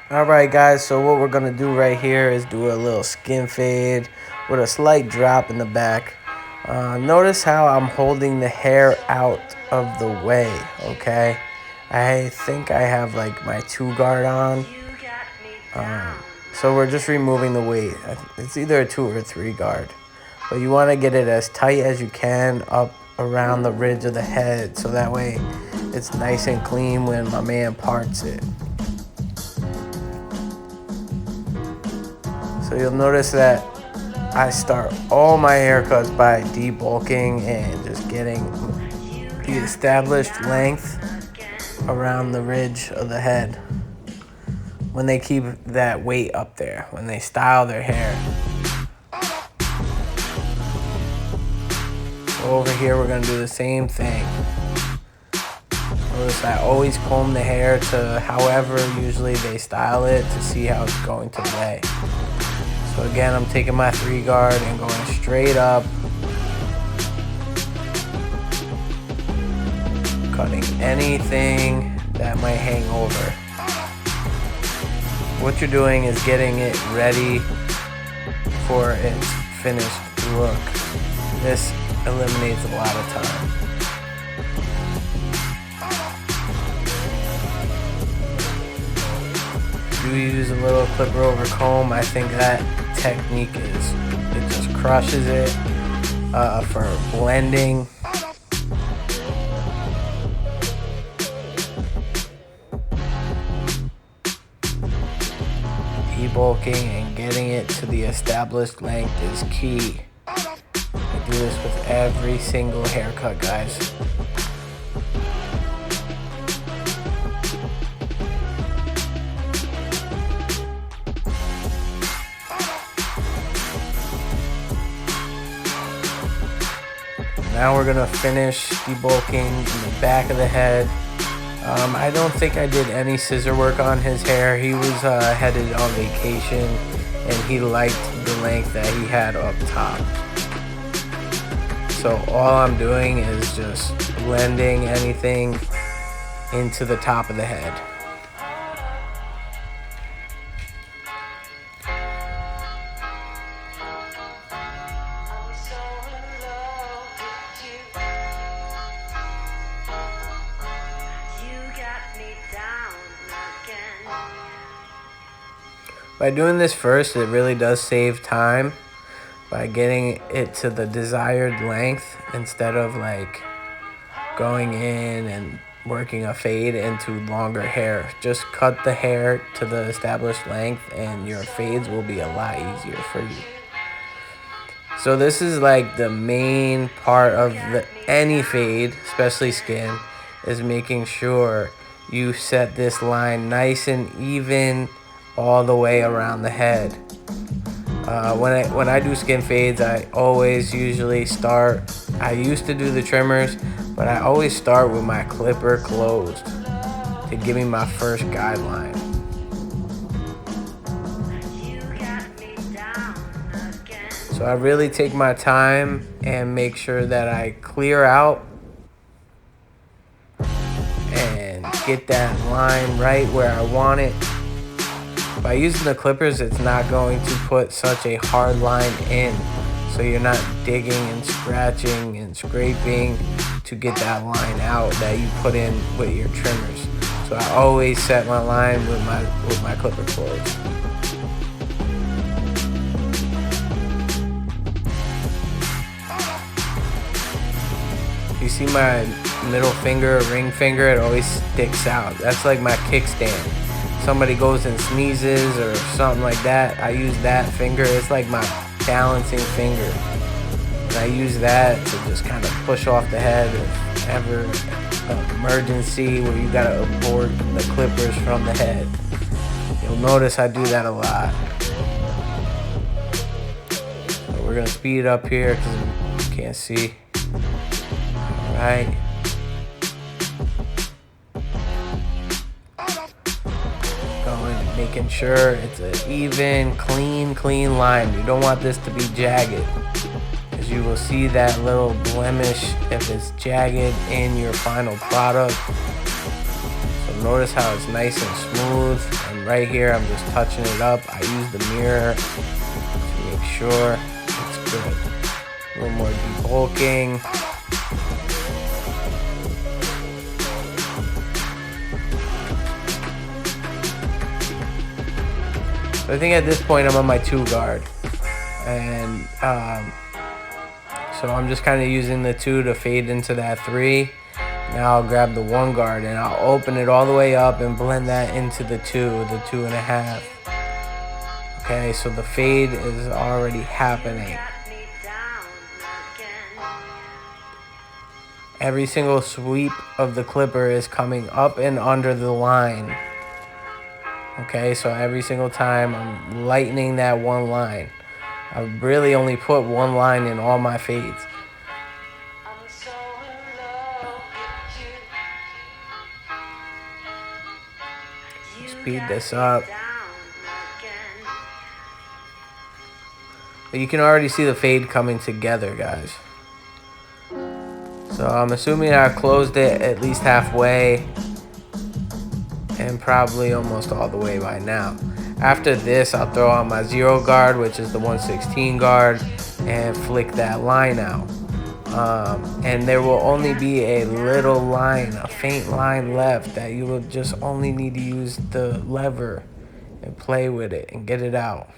Alright guys, so what we're going to do right here is do a little skin fade with a slight drop in the back. Notice how I'm holding the hair out of the way, okay? I think I have like my 2 guard on. So we're just removing the weight. It's either a 2 or 3 guard. But you want to get it as tight as you can up around the ridge of the head, so that way it's nice and clean when my man parts it. So you'll notice that I start all my haircuts by debulking and just getting the established length around the ridge of the head when they keep that weight up there, when they style their hair. Over here we're going to do the same thing. Notice I always comb the hair to however usually they style it to see how it's going to lay. So again, I'm taking my 3 guard and going straight up, cutting anything that might hang over. What you're doing is getting it ready for its finished look. This eliminates a lot of time. Do use a little clipper over comb. I think that technique it just crushes it for blending. Debulking and getting it to the established length is key. I do this with every single haircut, guys. Now we're gonna finish debulking in the back of the head. I don't think I did any scissor work on his hair. He was headed on vacation and he liked the length that he had up top. So all I'm doing is just blending anything into the top of the head. By doing this first, it really does save time by getting it to the desired length instead of like going in and working a fade into longer hair. Just cut the hair to the established length and your fades will be a lot easier for you. So this is like the main part of any fade, especially skin, is making sure you set this line nice and even all the way around the head. When I do skin fades, I always usually start, I used to do the trimmers, but I always start with my clipper closed to give me my first guideline. So I really take my time and make sure that I clear out and get that line right where I want it. By using the clippers, it's not going to put such a hard line in, so you're not digging and scratching and scraping to get that line out that you put in with your trimmers. So I always set my line with my clipper closed. You see my middle finger, ring finger, it always sticks out. That's like my kickstand. Somebody goes and sneezes or something like that, I use that finger. It's like my balancing finger. And I use that to just kind of push off the head if ever an emergency where you gotta abort the clippers from the head. You'll notice I do that a lot. So we're gonna speed it up here because you can't see. Alright. Making sure it's an even, clean line. You don't want this to be jagged, because you will see that little blemish if it's jagged in your final product. So notice how it's nice and smooth. And right here, I'm just touching it up. I use the mirror to make sure it's good. A little more debulking. So I think at this point I'm on my 2 guard. And so I'm just kind of using the 2 to fade into that 3. Now I'll grab the 1 guard and I'll open it all the way up and blend that into the 2, the 2.5. Okay, so the fade is already happening. Every single sweep of the clipper is coming up and under the line. Okay, so every single time I'm lightening that 1 line. I really only put 1 line in all my fades. Speed this up. But you can already see the fade coming together, guys. So I'm assuming I closed it at least halfway and probably almost all the way by now. After this, I'll throw on my 0 guard, which is the 1/16 guard, and flick that line out. And there will only be a little line, a faint line left that you will just only need to use the lever and play with it and get it out.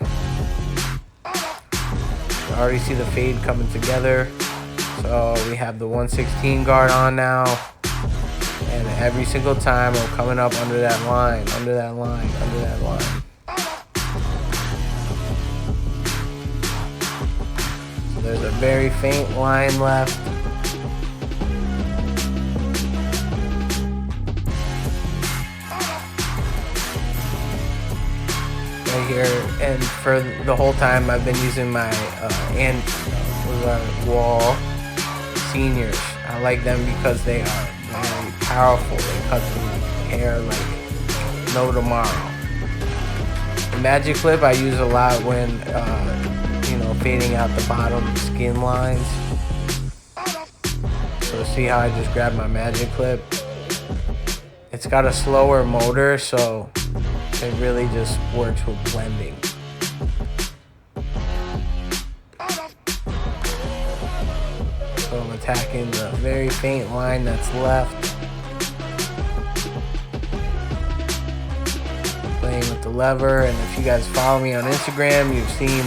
You already see the fade coming together. So we have the 1/16 guard on now. And every single time I'm coming up under that line, under that line, under that line. So there's a very faint line left. Right here, and for the whole time I've been using my wall seniors. I like them because they are very powerful. They cut through hair like no tomorrow. The magic clip I use a lot when fading out the bottom skin lines. So see how I just grabbed my magic clip? It's got a slower motor, so it really just works with blending. So I'm attacking the very faint line that's left. Playing with the lever, and if you guys follow me on Instagram, you've seen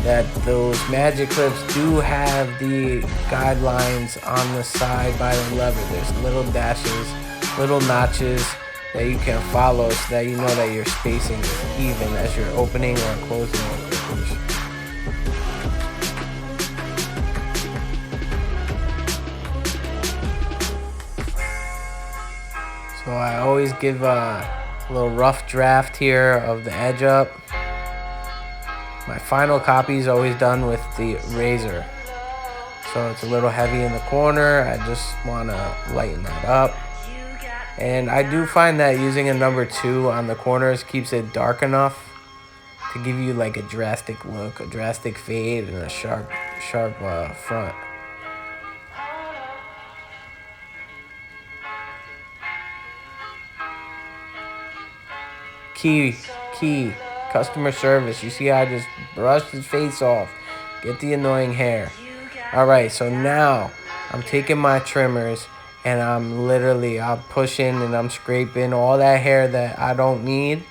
that those magic clips do have the guidelines on the side by the lever. There's little dashes, little notches that you can follow so that you know that your spacing is even as you're opening or closing the clippers. So I always give a little rough draft here of the edge up. My final copy is always done with the razor. So it's a little heavy in the corner. I just want to lighten that up. And I do find that using a number 2 on the corners keeps it dark enough to give you like a drastic look, a drastic fade, and a sharp front. Key, customer service. You see how I just brushed his face off. Get the annoying hair. Alright, so now I'm taking my trimmers and I'm pushing and I'm scraping all that hair that I don't need.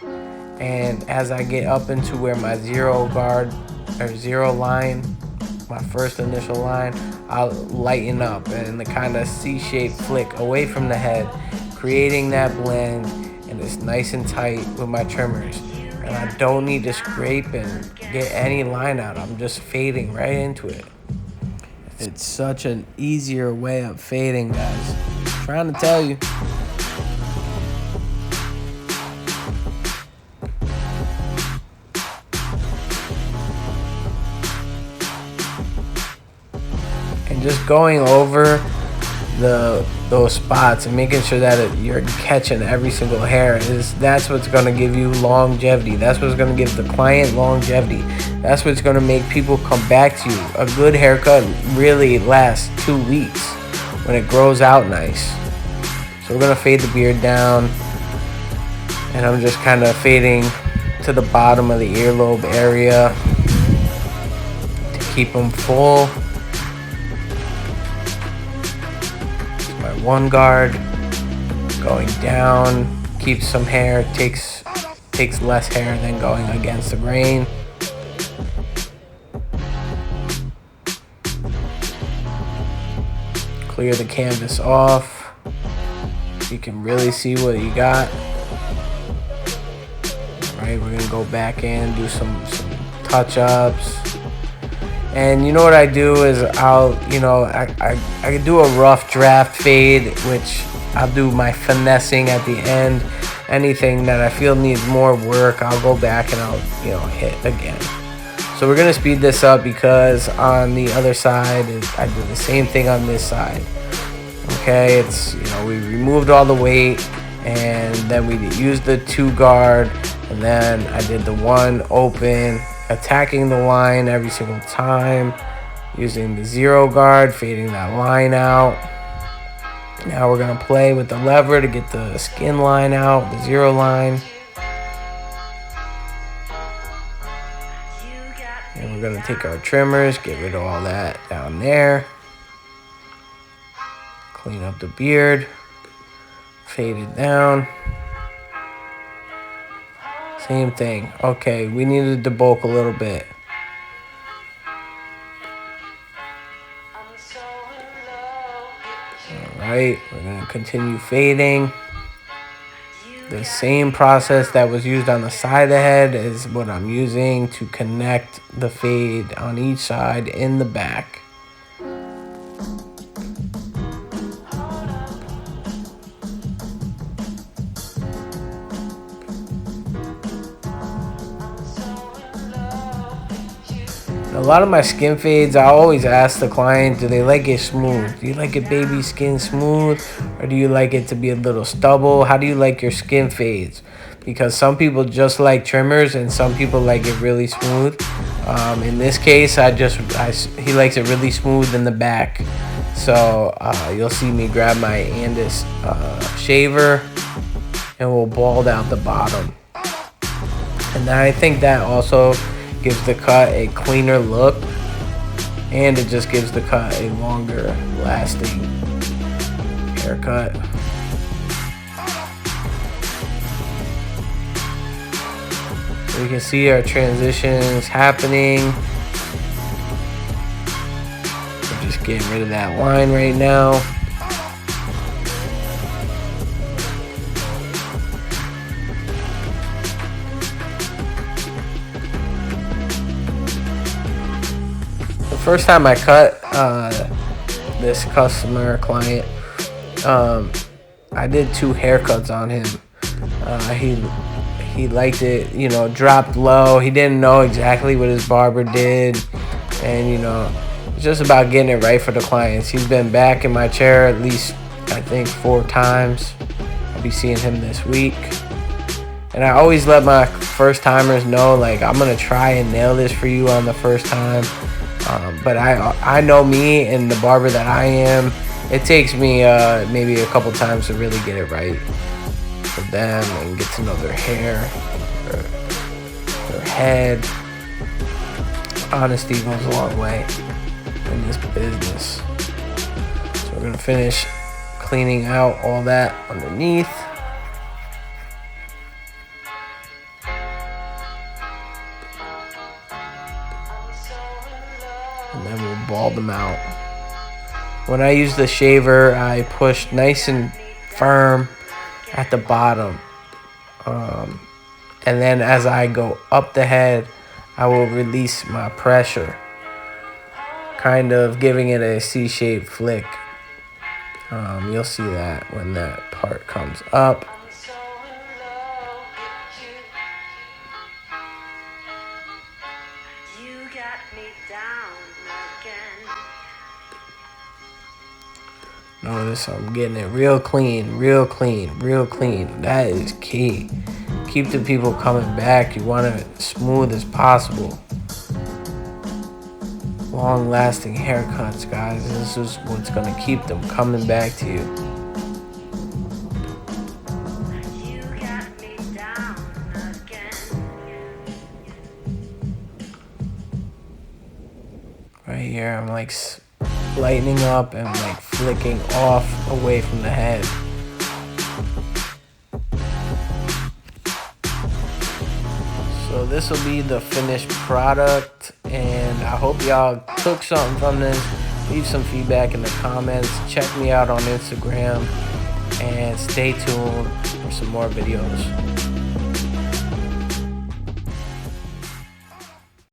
And as I get up into where my 0 guard or 0 line, my first initial line, I'll lighten up and the kind of C-shaped flick away from the head, creating that blend, and it's nice and tight with my trimmers. And I don't need to scrape and get any line out. I'm just fading right into it. It's such an easier way of fading, guys. I'm trying to tell you. And just going over those spots and making sure that you're catching every single hair, that's what's going to give you longevity. That's what's going to give the client longevity. That's what's going to make people come back to you. A good haircut really lasts 2 weeks when it grows out nice. So we're going to fade the beard down. And I'm just kind of fading to the bottom of the earlobe area to keep them full. My one guard going down, keeps some hair, takes less hair than going against the grain. Clear the canvas off so you can really see what you got. All right, we're gonna go back in, do some touch-ups. And you know what I do is I do a rough draft fade, which I'll do my finessing at the end. Anything that I feel needs more work, I'll go back and I'll hit again. So we're gonna speed this up because on the other side, I do the same thing on this side. Okay, it's we removed all the weight, and then we used the 2 guard, and then I did the 1 open, attacking the line every single time, using the 0 guard, fading that line out. Now we're gonna play with the lever to get the skin line out, the 0 line. And we're gonna take our trimmers, get rid of all that down there. Clean up the beard, fade it down. Same thing. Okay, we needed to bulk a little bit. Alright, we're going to continue fading. The same process that was used on the side of the head is what I'm using to connect the fade on each side in the back. A lot of my skin fades, I always ask the client, do they like it smooth? Do you like it baby skin smooth? Or do you like it to be a little stubble? How do you like your skin fades? Because some people just like trimmers and some people like it really smooth. In this case, he likes it really smooth in the back. So you'll see me grab my Andis shaver and we'll bald out the bottom. And then I think that also gives the cut a cleaner look, and it just gives the cut a longer lasting haircut. So you can see our transitions happening. We're just getting rid of that line right now. First time I cut this customer client, I did 2 haircuts on him. He liked it, dropped low. He didn't know exactly what his barber did, and it's just about getting it right for the clients. He's been back in my chair at least I think 4 times. I'll be seeing him this week, and I always let my first timers know, like, I'm gonna try and nail this for you on the first time. But I know me and the barber that I am, it takes me maybe a couple times to really get it right for them and get to know their hair, their head. Honesty goes a long way in this business. So we're gonna finish cleaning out all that underneath. And then we'll bald them out. When I use the shaver, I push nice and firm at the bottom. And then as I go up the head, I will release my pressure, kind of giving it a C-shaped flick. You'll see that when that part comes up. Notice I'm getting it real clean, real clean, real clean. That is key. Keep the people coming back. You want it as smooth as possible. Long-lasting haircuts, guys. This is what's going to keep them coming back to you. here. I'm like lightening up and like flicking off away from the head. So this will be the finished product, and I hope y'all took something from this. Leave some feedback in the comments. Check me out on Instagram, and stay tuned for some more videos.